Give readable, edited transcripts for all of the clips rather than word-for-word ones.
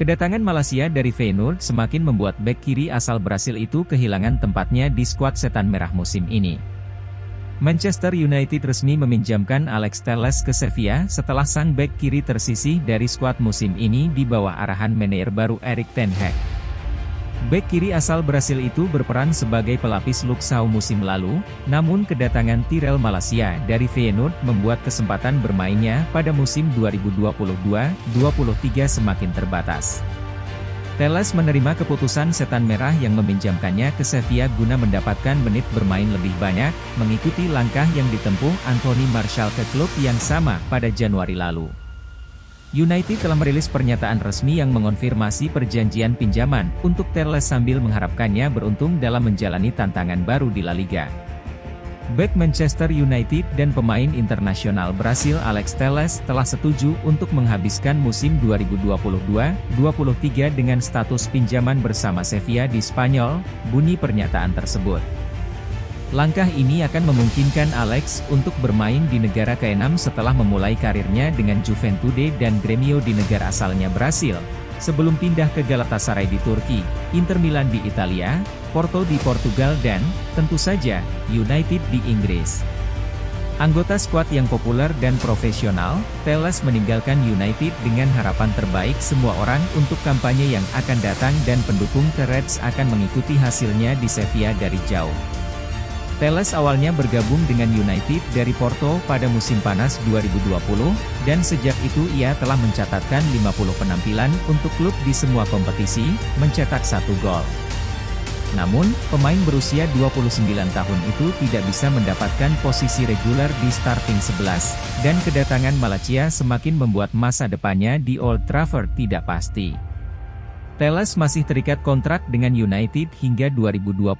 Kedatangan Malaysia dari Feyenoord semakin membuat bek kiri asal Brasil itu kehilangan tempatnya di skuad Setan Merah musim ini. Manchester United resmi meminjamkan Alex Telles ke Sevilla setelah sang bek kiri tersisih dari skuad musim ini di bawah arahan manajer baru Erik ten Hag. Bek kiri asal Brasil itu berperan sebagai pelapis Luke Shaw musim lalu, namun kedatangan Tyrell Malacia dari Feyenoord membuat kesempatan bermainnya pada musim 2022-23 semakin terbatas. Telles menerima keputusan Setan Merah yang meminjamkannya ke Sevilla guna mendapatkan menit bermain lebih banyak, mengikuti langkah yang ditempuh Anthony Martial ke klub yang sama pada Januari lalu. United telah merilis pernyataan resmi yang mengonfirmasi perjanjian pinjaman untuk Telles sambil mengharapkannya beruntung dalam menjalani tantangan baru di La Liga. Bek Manchester United dan pemain internasional Brasil Alex Telles telah setuju untuk menghabiskan musim 2022-23 dengan status pinjaman bersama Sevilla di Spanyol, bunyi pernyataan tersebut. Langkah ini akan memungkinkan Alex untuk bermain di negara ke-6 setelah memulai karirnya dengan Juventude dan Grêmio di negara asalnya Brasil, sebelum pindah ke Galatasaray di Turki, Inter Milan di Italia, Porto di Portugal dan, tentu saja, United di Inggris. Anggota skuad yang populer dan profesional, Telles meninggalkan United dengan harapan terbaik semua orang untuk kampanye yang akan datang dan pendukung The Reds akan mengikuti hasilnya di Sevilla dari jauh. Telles awalnya bergabung dengan United dari Porto pada musim panas 2020, dan sejak itu ia telah mencatatkan 50 penampilan untuk klub di semua kompetisi, mencetak 1 gol. Namun, pemain berusia 29 tahun itu tidak bisa mendapatkan posisi reguler di starting 11, dan kedatangan Malacia semakin membuat masa depannya di Old Trafford tidak pasti. Telles masih terikat kontrak dengan United hingga 2024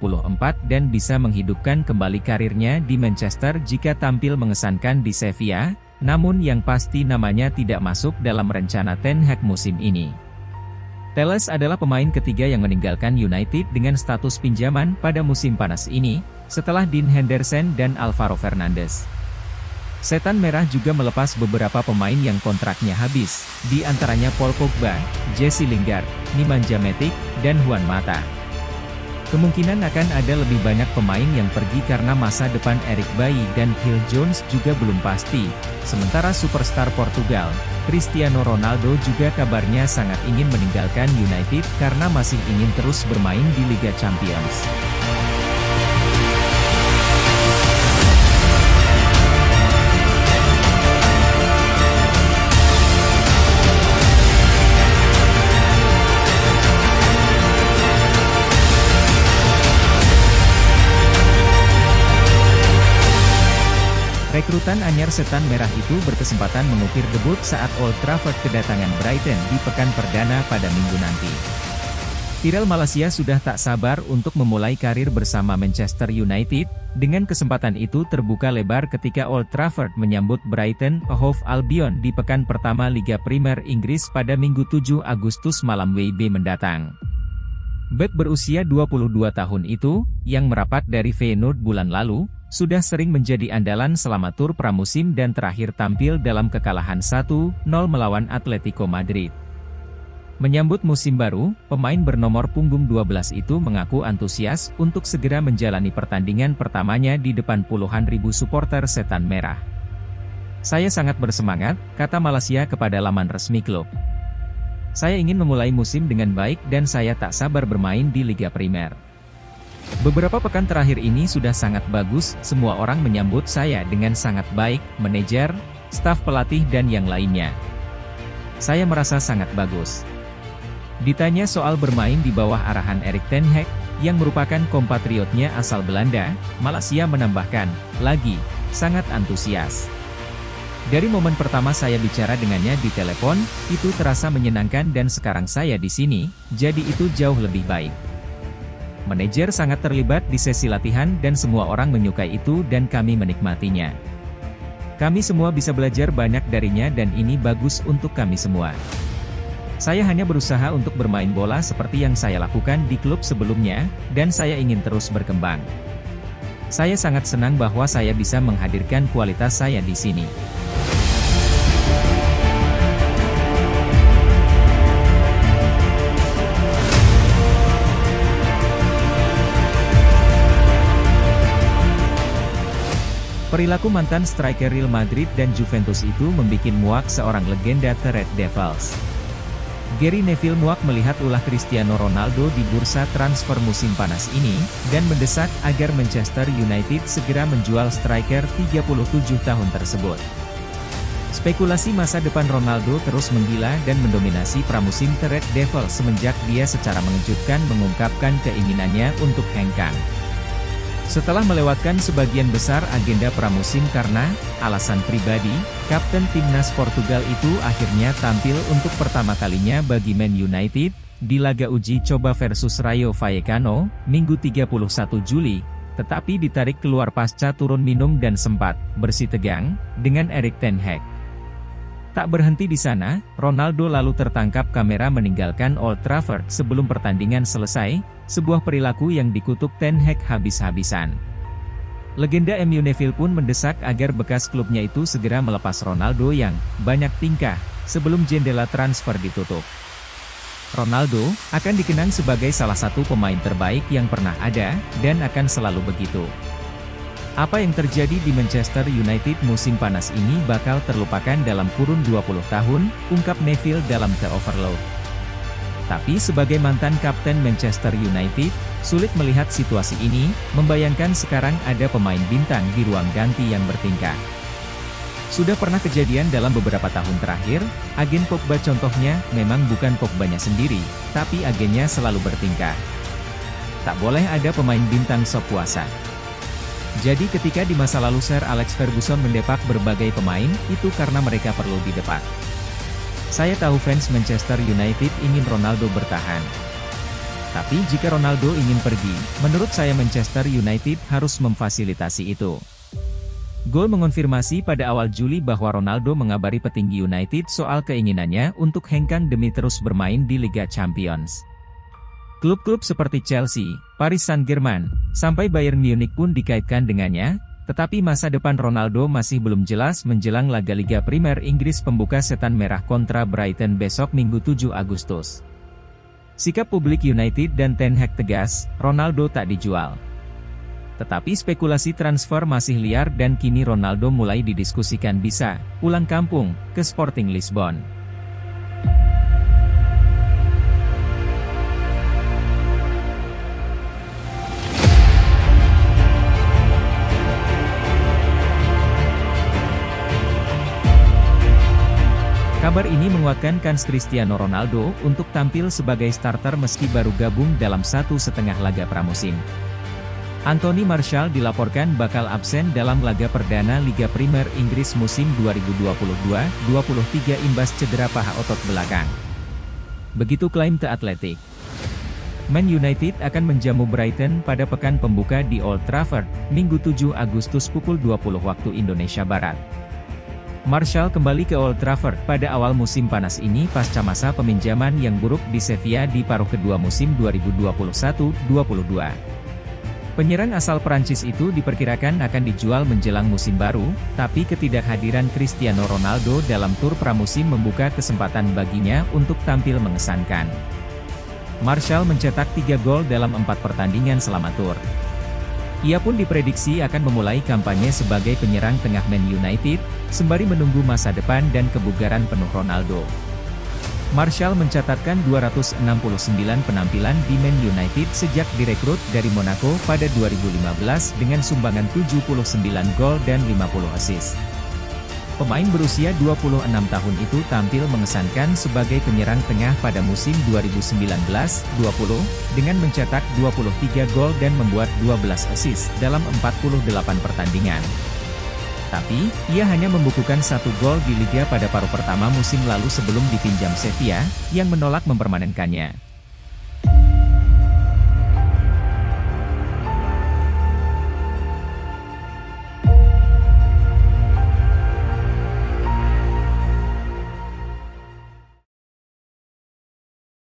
dan bisa menghidupkan kembali karirnya di Manchester jika tampil mengesankan di Sevilla, namun yang pasti namanya tidak masuk dalam rencana Ten Hag musim ini. Telles adalah pemain ketiga yang meninggalkan United dengan status pinjaman pada musim panas ini, setelah Dean Henderson dan Alvaro Fernandes. Setan Merah juga melepas beberapa pemain yang kontraknya habis, di antaranya Paul Pogba, Jesse Lingard, Nemanja Matic, dan Juan Mata. Kemungkinan akan ada lebih banyak pemain yang pergi karena masa depan Eric Bailly dan Phil Jones juga belum pasti. Sementara superstar Portugal, Cristiano Ronaldo juga kabarnya sangat ingin meninggalkan United karena masih ingin terus bermain di Liga Champions. Rekrutan anyar Setan Merah itu berkesempatan mengukir debut saat Old Trafford kedatangan Brighton di pekan perdana pada minggu nanti. Tyrell Malacia sudah tak sabar untuk memulai karir bersama Manchester United, dengan kesempatan itu terbuka lebar ketika Old Trafford menyambut Brighton Hove Albion di pekan pertama Liga Primer Inggris pada Minggu 7 Agustus malam WIB mendatang. Bek berusia 22 tahun itu, yang merapat dari Feyenoord bulan lalu, sudah sering menjadi andalan selama tur pramusim dan terakhir tampil dalam kekalahan 1-0 melawan Atletico Madrid. Menyambut musim baru, pemain bernomor punggung 12 itu mengaku antusias untuk segera menjalani pertandingan pertamanya di depan puluhan ribu supporter Setan Merah. "Saya sangat bersemangat," kata Malacia kepada laman resmi klub. "Saya ingin memulai musim dengan baik dan saya tak sabar bermain di Liga Primer. Beberapa pekan terakhir ini sudah sangat bagus, semua orang menyambut saya dengan sangat baik, manajer, staf pelatih dan yang lainnya. Saya merasa sangat bagus." Ditanya soal bermain di bawah arahan Erik ten Hag, yang merupakan kompatriotnya asal Belanda, Malacia menambahkan, "Lagi, sangat antusias. Dari momen pertama saya bicara dengannya di telepon, itu terasa menyenangkan dan sekarang saya di sini, jadi itu jauh lebih baik. Manajer sangat terlibat di sesi latihan dan semua orang menyukai itu dan kami menikmatinya. Kami semua bisa belajar banyak darinya dan ini bagus untuk kami semua. Saya hanya berusaha untuk bermain bola seperti yang saya lakukan di klub sebelumnya, dan saya ingin terus berkembang. Saya sangat senang bahwa saya bisa menghadirkan kualitas saya di sini." Perilaku mantan striker Real Madrid dan Juventus itu membuat muak seorang legenda The Red Devils. Gary Neville muak melihat ulah Cristiano Ronaldo di bursa transfer musim panas ini, dan mendesak agar Manchester United segera menjual striker 37 tahun tersebut. Spekulasi masa depan Ronaldo terus menggila dan mendominasi pramusim The Red Devils semenjak dia secara mengejutkan mengungkapkan keinginannya untuk hengkang. Setelah melewatkan sebagian besar agenda pramusim karena alasan pribadi, kapten timnas Portugal itu akhirnya tampil untuk pertama kalinya bagi Man United, di laga uji coba versus Rayo Vallecano, Minggu 31 Juli, tetapi ditarik keluar pasca turun minum dan sempat bersitegang dengan Erik ten Hag. Tak berhenti di sana, Ronaldo lalu tertangkap kamera meninggalkan Old Trafford sebelum pertandingan selesai, sebuah perilaku yang dikutuk ten Hag habis-habisan. Legenda MU Neville pun mendesak agar bekas klubnya itu segera melepas Ronaldo yang banyak tingkah, sebelum jendela transfer ditutup. Ronaldo akan dikenang sebagai salah satu pemain terbaik yang pernah ada, dan akan selalu begitu. Apa yang terjadi di Manchester United musim panas ini bakal terlupakan dalam kurun 20 tahun, ungkap Neville dalam The Overload. Tapi sebagai mantan kapten Manchester United, sulit melihat situasi ini, membayangkan sekarang ada pemain bintang di ruang ganti yang bertingkah. Sudah pernah kejadian dalam beberapa tahun terakhir, agen Pogba contohnya, memang bukan Pogbanya sendiri, tapi agennya selalu bertingkah. Tak boleh ada pemain bintang sok kuasa. Jadi ketika di masa lalu Sir Alex Ferguson mendepak berbagai pemain, itu karena mereka perlu didepak. Saya tahu fans Manchester United ingin Ronaldo bertahan. Tapi jika Ronaldo ingin pergi, menurut saya Manchester United harus memfasilitasi itu. Gol mengonfirmasi pada awal Juli bahwa Ronaldo mengabari petinggi United soal keinginannya untuk hengkang demi terus bermain di Liga Champions. Klub-klub seperti Chelsea, Paris Saint-Germain, sampai Bayern Munich pun dikaitkan dengannya, tetapi masa depan Ronaldo masih belum jelas menjelang laga Liga Primer Inggris pembuka setan merah kontra Brighton besok Minggu 7 Agustus. Sikap publik United dan Ten Hag tegas, Ronaldo tak dijual. Tetapi spekulasi transfer masih liar dan kini Ronaldo mulai didiskusikan bisa pulang kampung ke Sporting Lisbon. Kabar ini menguatkan kans Cristiano Ronaldo untuk tampil sebagai starter meski baru gabung dalam 1,5 laga pramusim. Anthony Martial dilaporkan bakal absen dalam laga perdana Liga Primer Inggris musim 2022-23 imbas cedera paha otot belakang. Begitu klaim The Athletic. Man United akan menjamu Brighton pada pekan pembuka di Old Trafford, Minggu 7 Agustus pukul 20 waktu Indonesia Barat. Martial kembali ke Old Trafford pada awal musim panas ini pasca masa peminjaman yang buruk di Sevilla di paruh kedua musim 2021-22. Penyerang asal Prancis itu diperkirakan akan dijual menjelang musim baru, tapi ketidakhadiran Cristiano Ronaldo dalam tur pramusim membuka kesempatan baginya untuk tampil mengesankan. Martial mencetak 3 gol dalam 4 pertandingan selama tur. Ia pun diprediksi akan memulai kampanye sebagai penyerang tengah Man United, sembari menunggu masa depan dan kebugaran penuh Ronaldo. Martial mencatatkan 269 penampilan di Man United sejak direkrut dari Monaco pada 2015 dengan sumbangan 79 gol dan 50 assist. Pemain berusia 26 tahun itu tampil mengesankan sebagai penyerang tengah pada musim 2019-20, dengan mencetak 23 gol dan membuat 12 assist dalam 48 pertandingan. Tapi, ia hanya membukukan 1 gol di Liga pada paruh pertama musim lalu sebelum dipinjam Sevilla, yang menolak mempermanenkannya.